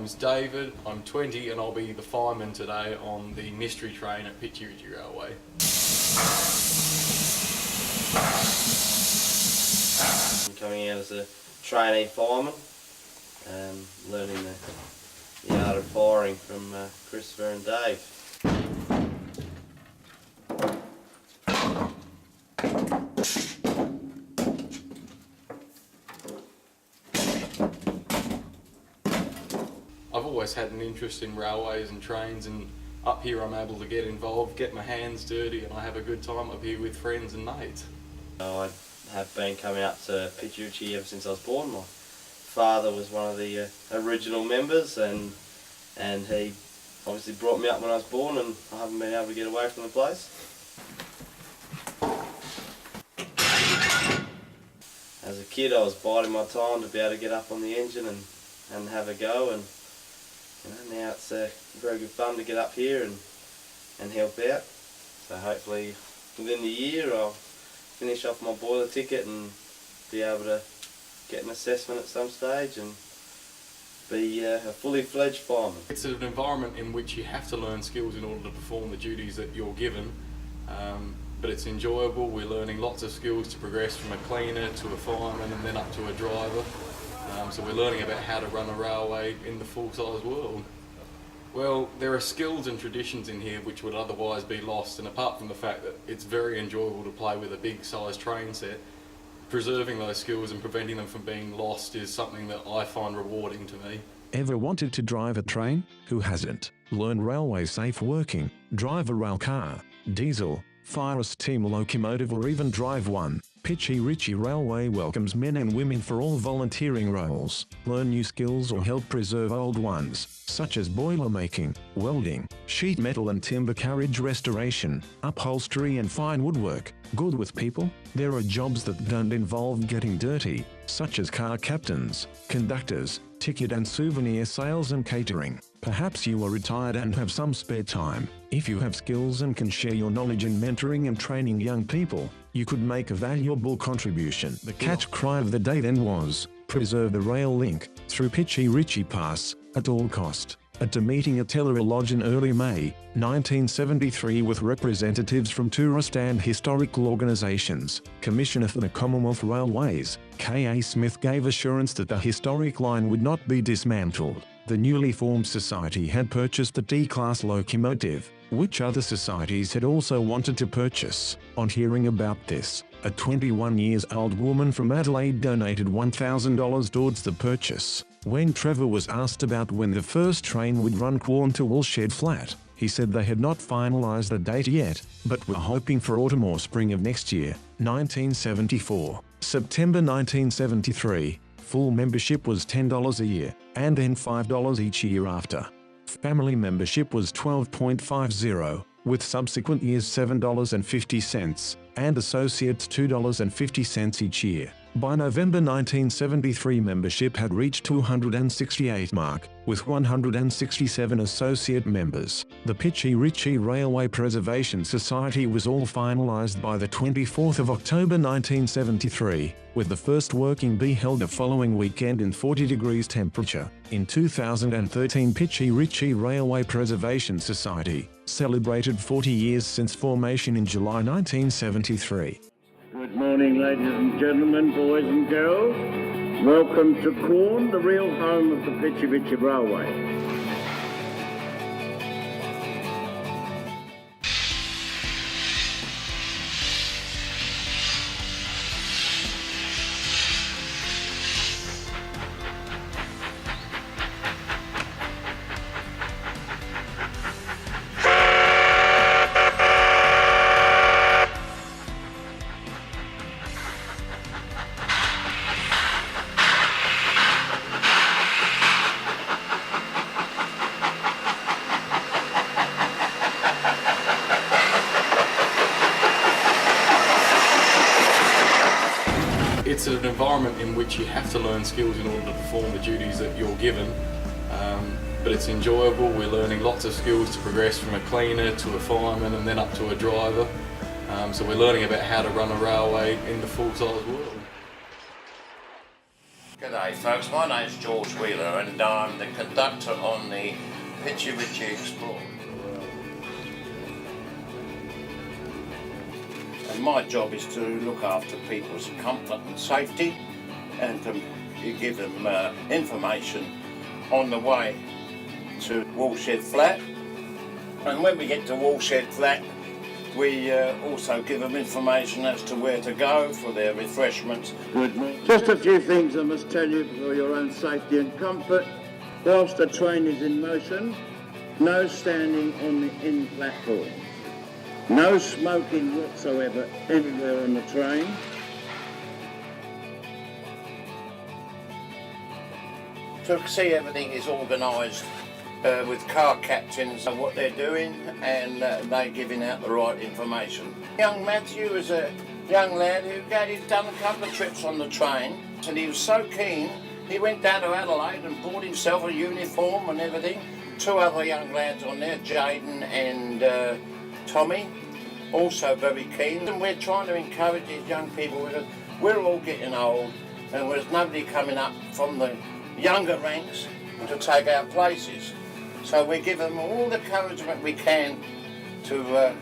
name's David, I'm 20 and I'll be the fireman today on the mystery train at Pichi Richi Railway. I'm coming out as a trainee fireman, learning the art of firing from Christopher and Dave. I've always had an interest in railways and trains, and up here I'm able to get involved, get my hands dirty, and I have a good time up here with friends and mates. I have been coming up to Pichi Richi ever since I was born. My father was one of the original members, and he obviously brought me up when I was born, and I haven't been able to get away from the place. As a kid I was biding my time to be able to get up on the engine and have a go, and now it's very good fun to get up here and help out. So hopefully within the year I'll finish off my boiler ticket and be able to get an assessment at some stage and be a fully fledged fireman. It's an environment in which you have to learn skills in order to perform the duties that you're given, but it's enjoyable. We're learning lots of skills to progress from a cleaner to a fireman and then up to a driver. So we're learning about how to run a railway in the full-size world. Well, there are skills and traditions in here which would otherwise be lost, and apart from the fact that it's very enjoyable to play with a big size train set, preserving those skills and preventing them from being lost is something that I find rewarding to me. Ever wanted to drive a train? Who hasn't? Learn railway safe working, drive a rail car, diesel, fire a steam locomotive, or even drive one. Pichi Richi Railway welcomes men and women for all volunteering roles. Learn new skills or help preserve old ones, such as boiler making, welding, sheet metal and timber carriage restoration, upholstery and fine woodwork. Good with people? There are jobs that don't involve getting dirty, such as car captains, conductors, ticket and souvenir sales and catering. Perhaps you are retired and have some spare time. If you have skills and can share your knowledge in mentoring and training young people, you could make a valuable contribution. The catch cry of the day then was, preserve the rail link, through Pichi Richi Pass, at all cost. At a meeting at Tellera Lodge in early May, 1973 with representatives from tourist and historical organisations, Commissioner for the Commonwealth Railways, K.A. Smith gave assurance that the historic line would not be dismantled. The newly formed society had purchased the D-class locomotive, which other societies had also wanted to purchase. On hearing about this, a 21-year-old woman from Adelaide donated $1,000 towards the purchase. When Trevor was asked about when the first train would run Quorn to Woolshed Flat, he said they had not finalised the date yet, but were hoping for autumn or spring of next year, 1974. September 1973, full membership was $10 a year, and then $5 each year after. Family membership was $12.50, with subsequent years $7.50, and associates $2.50 each year. By November 1973 membership had reached 268 mark, with 167 associate members. The Pichi Richi Railway Preservation Society was all finalised by the 24th of October 1973, with the first working bee held the following weekend in 40 degrees temperature. In 2013, Pichi Richi Railway Preservation Society celebrated 40 years since formation in July 1973. Good morning, ladies and gentlemen, boys and girls. Welcome to Quorn, the real home of the Pichi Richi Railway. It's an environment in which you have to learn skills in order to perform the duties that you're given, but it's enjoyable. We're learning lots of skills to progress from a cleaner to a fireman and then up to a driver. So we're learning about how to run a railway in the full-size world. G'day folks, my name's George Wheeler and I'm the conductor on the Pichi Richi Explorer. And my job is to look after people's comfort and safety and to give them information on the way to Woolshed Flat. And when we get to Woolshed Flat, we also give them information as to where to go for their refreshments. Just a few things I must tell you for your own safety and comfort. Whilst the train is in motion, no standing on the end platform. No smoking whatsoever anywhere on the train. To see everything is organised with car captains and what they're doing, and they giving out the right information. Young Matthew is a young lad who he'd done a couple of trips on the train, and he was so keen he went down to Adelaide and bought himself a uniform and everything. Two other young lads on there, Jaden and Tommy, also very keen. And we're trying to encourage these young people. We're all getting old, and there's nobody coming up from the younger ranks to take our places. So we give them all the encouragement we can to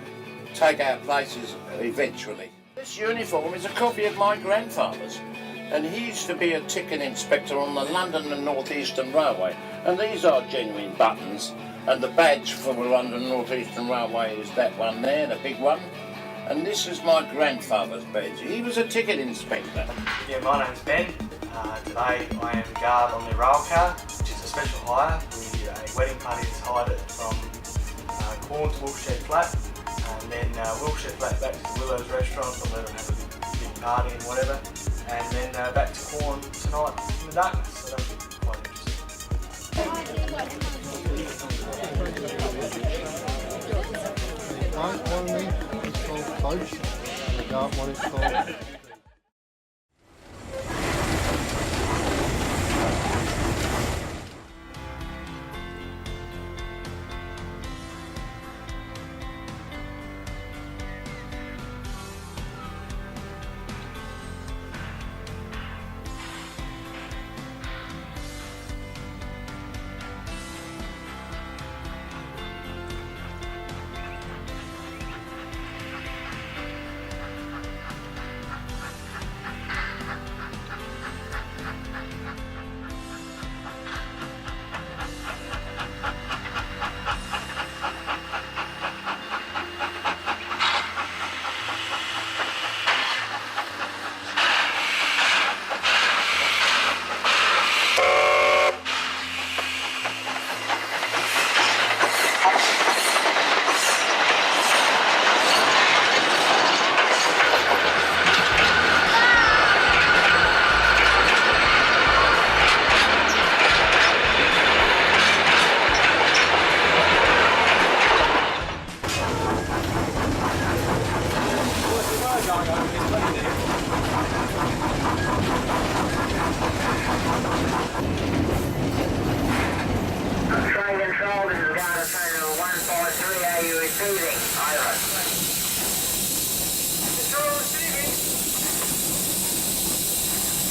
take our places eventually. This uniform is a copy of my grandfather's, and he used to be a ticket inspector on the London and North Eastern Railway, and these are genuine buttons, and the badge for the London North Eastern Railway is that one there, the big one, and this is my grandfather's badge. He was a ticket inspector. Yeah, my name's Ben. Today I am guard on the rail car, which is a special hire. A wedding party is hired from Corn to Woolshed Flat, and then Woolshed Flat back to the Willows restaurant and let them have a big party and whatever, and then back to Corn tonight in the darkness, so that'll be quite interesting. One of them is called Coach, and the dark one is called...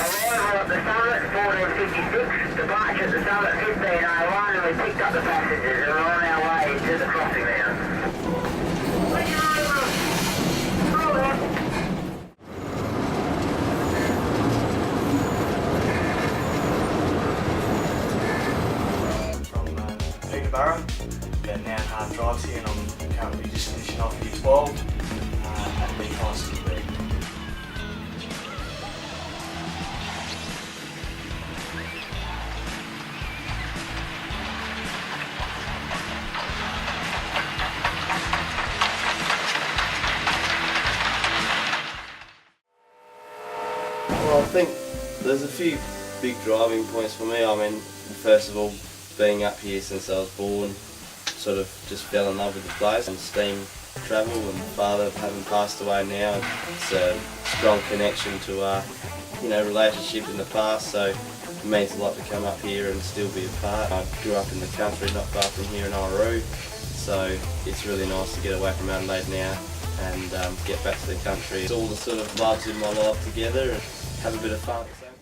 Arrival at the summit 1456, departure at the summit 1501, and we picked up the passengers and we're on our way to the crossing now. From Peterborough, about an hour and a half drives here, and I'm currently just finishing off year 12 at the high school there. Well, I think there's a few big driving points for me. I mean, first of all, being up here since I was born, sort of just fell in love with the place and steam travel, and father having passed away now, it's a strong connection to our, relationship in the past, so it means a lot to come up here and still be a part. I grew up in the country not far from here in Oamaru, so it's really nice to get away from Adelaide now and get back to the country. It's all the sort of loves in my life together and have a bit of fun at the same time.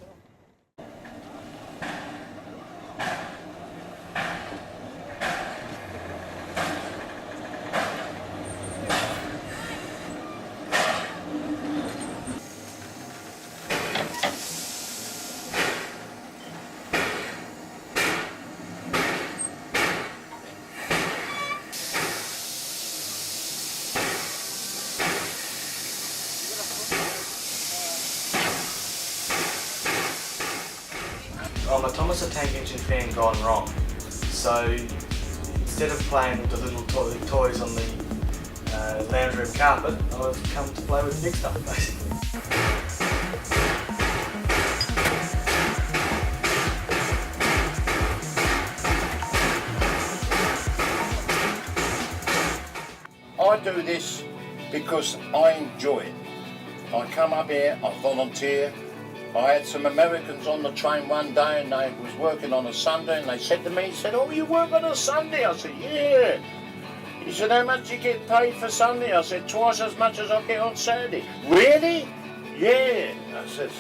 I'm a Thomas the Tank Engine fan gone wrong. So instead of playing with the little toys on the lounge room carpet, I've come to play with the big stuff basically. I do this because I enjoy it. I come up here, I volunteer. I had some Americans on the train one day and they was working on a Sunday and they said to me, he said, "Oh, you work on a Sunday?" I said, "Yeah." He said, "How much do you get paid for Sunday?" I said, "Twice as much as I get on Saturday." "Really?" "Yeah." I said,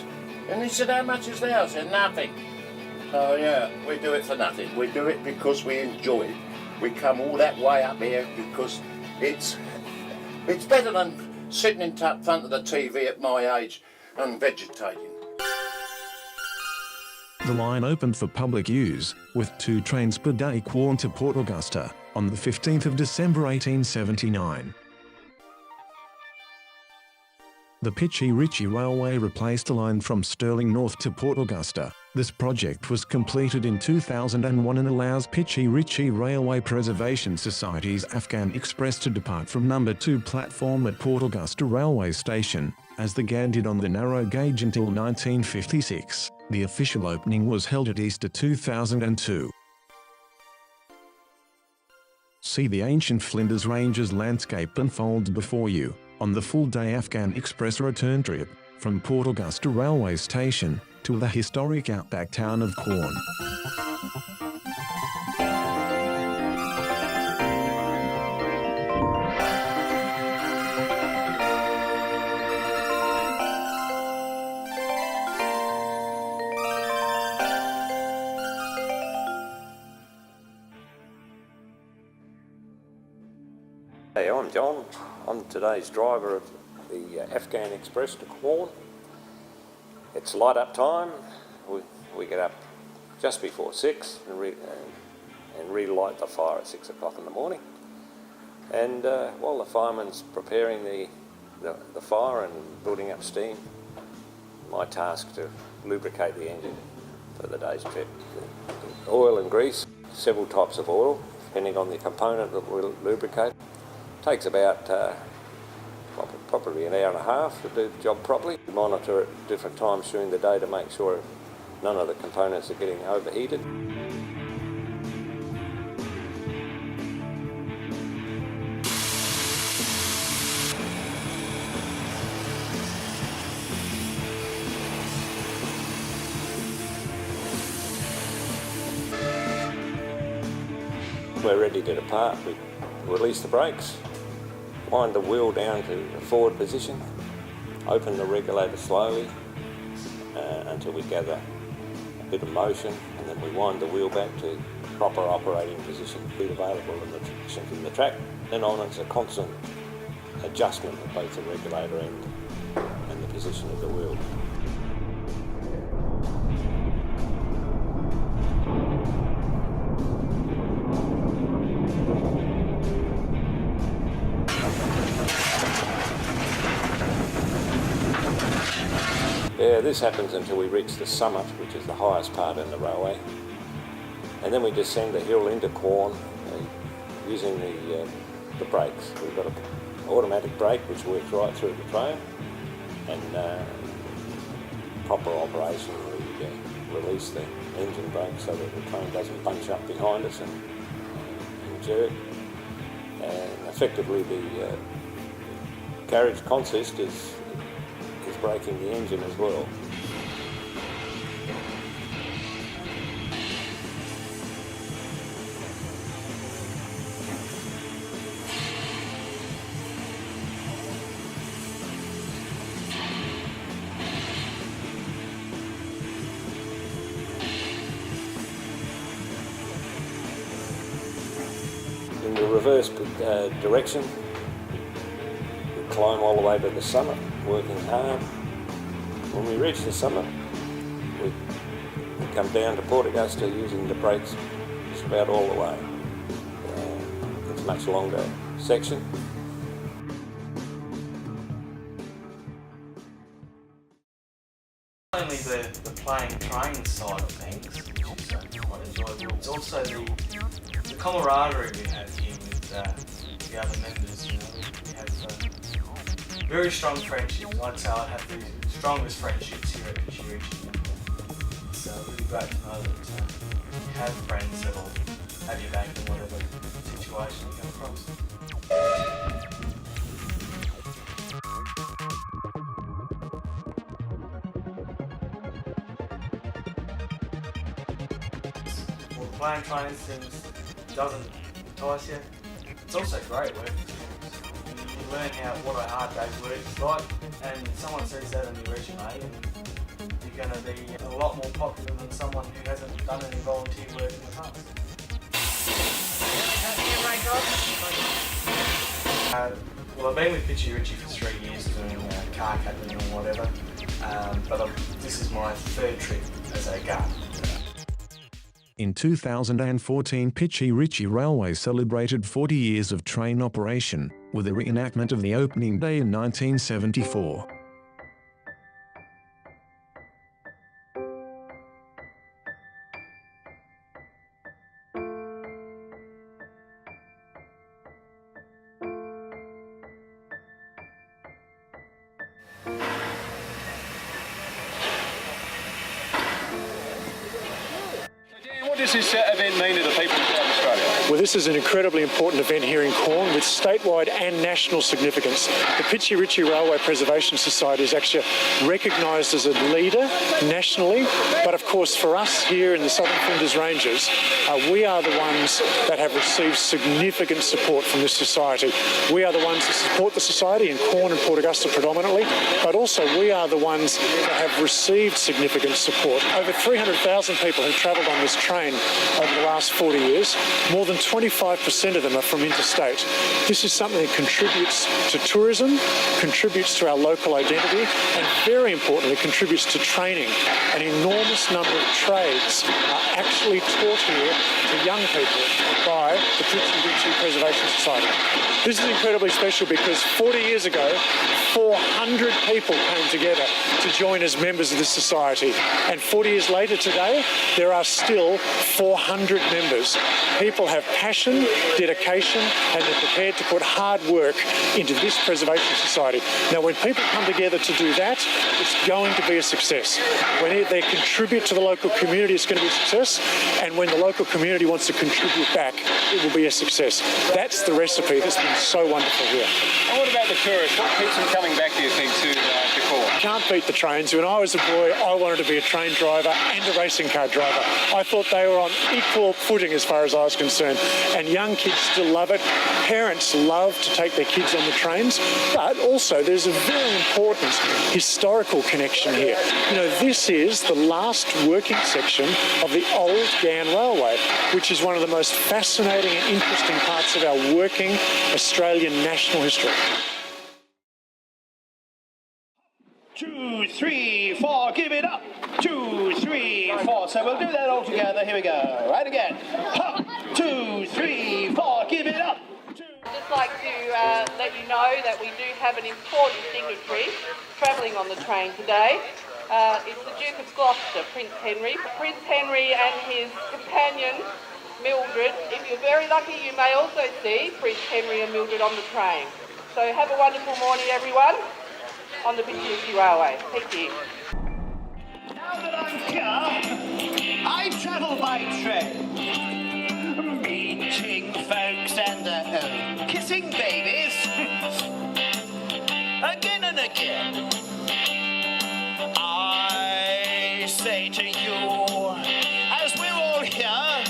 and he said, "How much is that?" I said, "Nothing." So yeah, we do it for nothing. We do it because we enjoy it. We come all that way up here because it's better than sitting in front of the TV at my age and vegetating. The line opened for public use, with 2 trains per day Quorn to Port Augusta, on the 15th of December 1879. The Pichi Richi Railway replaced a line from Stirling North to Port Augusta. This project was completed in 2001 and allows Pichi Richi Railway Preservation Society's Afghan Express to depart from number 2 platform at Port Augusta Railway Station, as the GAN did on the narrow gauge until 1956. The official opening was held at Easter 2002. See the ancient Flinders Ranges landscape unfold before you, on the full-day Afghan Express return trip, from Port Augusta Railway Station, to the historic outback town of Quorn. Hey, I'm John. I'm today's driver of the Afghan Express to Quorn. It's light up time. We get up just before 6 and relight the fire at 6 o'clock in the morning. And while the fireman's preparing the fire and building up steam, my task to lubricate the engine for the day's trip. Oil and grease, several types of oil, depending on the component that we'll lubricate. Takes about probably an hour and a half to do the job properly. We monitor at different times during the day to make sure none of the components are getting overheated. We're ready to depart. We release the brakes, wind the wheel down to the forward position, open the regulator slowly until we gather a bit of motion, and then we wind the wheel back to proper operating position, be available in the track. Then on it's a constant adjustment of both the regulator and the position of the wheel. Yeah, this happens until we reach the summit, which is the highest part in the railway. And then we descend the hill into Quorn using the brakes. We've got an automatic brake which works right through the train, and proper operation, we release the engine brake so that the train doesn't bunch up behind us and jerk. And effectively the carriage consist is braking the engine as well. In the reverse direction, we climb all the way to the summit, working hard. When we reach the summit, we come down to Port Augusta using the brakes just about all the way. It's a much longer section. only the playing train side of things, which is quite enjoyable, it's also the camaraderie we have here with the other members. You know, we have very strong friendships. I'd say I'd have the strongest friendships here at Pichi Richi. It's really great to know that you have friends that will have your back in whatever situation you come across. Well, playing training sims doesn't entice you. It's also great work experience. You learn what a hard day's work is like, and someone sees that on your resume, and you're going to be a lot more popular than someone who hasn't done any volunteer work in the past. Well, I've been with Pichi Richi for 3 years doing car captain or whatever, but this is my third trip as a guard. In 2014, Pichi Richi Railway celebrated 40 years of train operation, with a reenactment of the opening day in 1974. What does this event mean to the people of South Australia? Well, this is an incredibly important event here in Corn with statewide and national significance. The Pichi Richi Railway Preservation Society is actually recognised as a leader nationally, but of course for us here in the Southern Flinders Ranges, we are the ones that have received significant support from this society. We are the ones that support the society in Corn and Port Augusta predominantly, but also we are the ones that have received significant support. Over 300,000 people have travelled on this train over the last 40 years. More than 25% of them are from interstate. This is something that contributes to tourism, contributes to our local identity, and very importantly, contributes to training. An enormous number of trades are actually taught here to young people by the Pichi Richi Preservation Society. This is incredibly special because 40 years ago, 400 people came together to join as members of this society. And 40 years later today, there are still 400 members. People have passion, dedication, and they're prepared to put hard work into this preservation society. Now, when people come together to do that, it's going to be a success. When they contribute to the local community, it's going to be a success. And when the local community wants to contribute back, it will be a success. That's the recipe that's been so wonderful here. And what about the tourists? What keeps them coming back, do you think, to Corn? Can't beat the trains. When I was a boy, I wanted to be a train driver and a racing car driver. I thought they were on equal footing as far as I was concerned. And young kids still love it. Parents love to take their kids on the trains. But also, there's a very important historical connection here. You know, this is the last working section of the old Ghan Railway, which is one of the most fascinating and interesting parts of our working Australian national history. 2, 3, 4, give it up. 2, 3, 4. So we'll do that all together. Here we go. Right again. Hop. 2, 3, 4, give it up. I'd just like to let you know that we do have an important dignitary travelling on the train today. It's the Duke of Gloucester, Prince Henry. Prince Henry and his companion, Mildred. If you're very lucky, you may also see Prince Henry and Mildred on the train. So have a wonderful morning, everyone, on the Pichi Richi Railway. Thank you. Now that I'm here, I travel by train. Meeting folks and kissing babies. Again and again. I say to you, as we're all here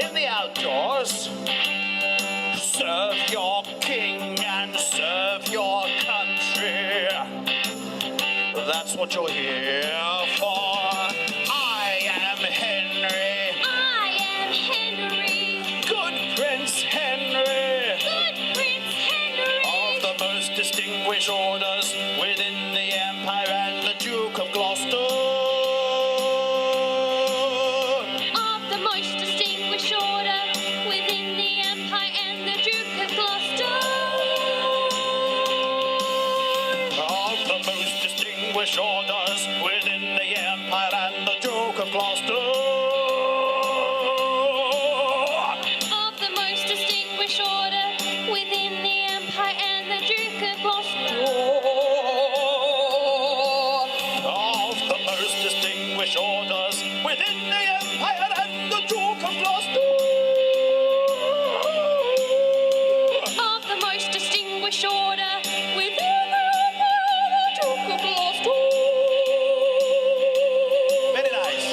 in the outdoors, serve your king and serve your country. That's what you're here for. I am Henry. I am Henry. Good Prince Henry. Good Prince Henry. Of the most distinguished orders within the Empire and the Duke of Gloucester. Of the most distinguished order within the Empire and the Duke of Gloucester. Of the most distinguished orders within the Empire and the Duke of Gloucester. Of the most distinguished order within the Empire and the Duke of Gloucester. Of the most distinguished orders within the Empire and the Duke of Gloucester. Of the most distinguished order within the Empire and the Duke of Gloucester. Very nice.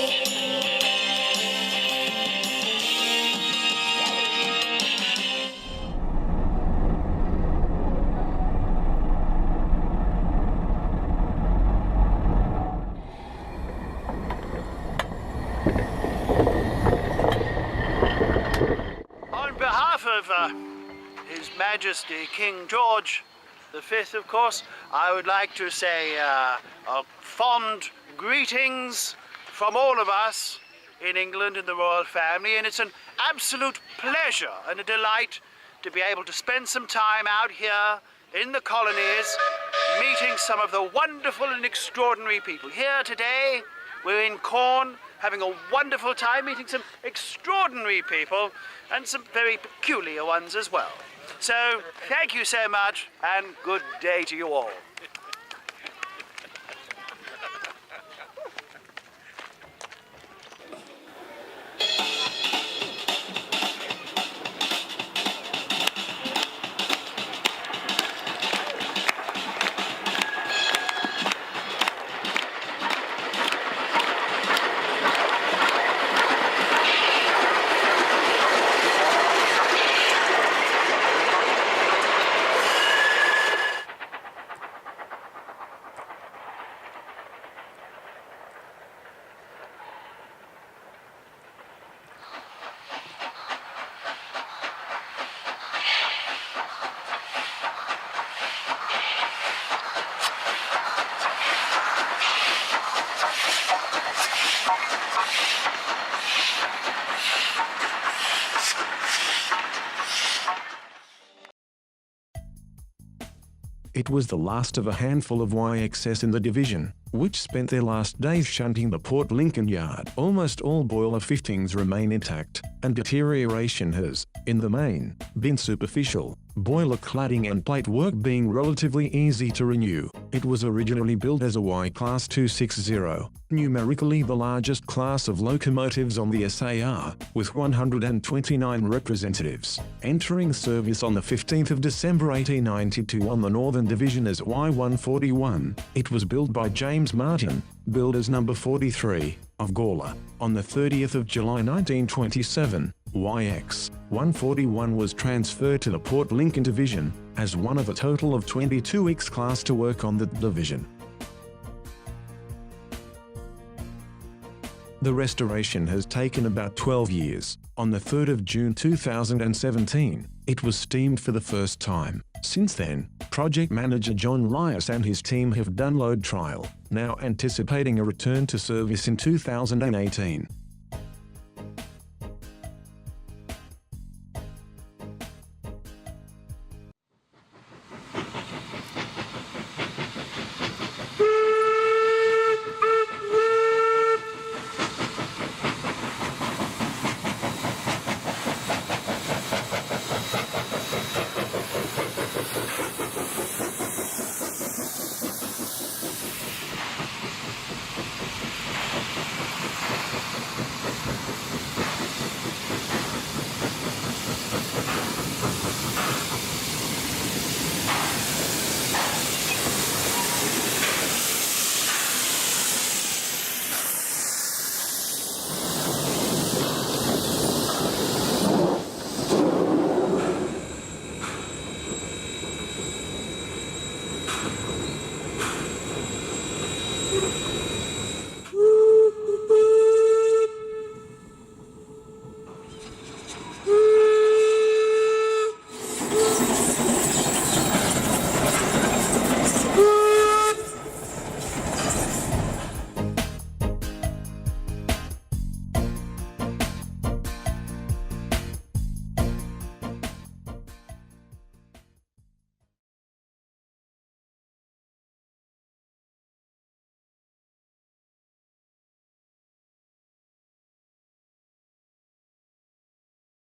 On behalf of His Majesty King George V, of course, I would like to say fond greetings from all of us in England and the royal family, and it's an absolute pleasure and a delight to be able to spend some time out here in the colonies meeting some of the wonderful and extraordinary people. Here today, we're in Corn, having a wonderful time meeting some extraordinary people and some very peculiar ones as well. So, thank you so much, and good day to you all. It was the last of a handful of YXS in the division, which spent their last days shunting the Port Lincoln yard. Almost all boiler fittings remain intact, and deterioration has, in the main, been superficial, boiler cladding and plate work being relatively easy to renew. It was originally built as a Y Class 260, numerically the largest class of locomotives on the SAR, with 129 representatives. Entering service on the 15th of December 1892 on the Northern Division as Y141, it was built by James Martin, builders number 43, of Gawler. On the 30th of July 1927, YX-141 was transferred to the Port Lincoln Division, as one of a total of 22 X-class to work on that division. The restoration has taken about 12 years. On the 3rd of June 2017, it was steamed for the first time. Since then, project manager John Lyas and his team have done load trial, now anticipating a return to service in 2018.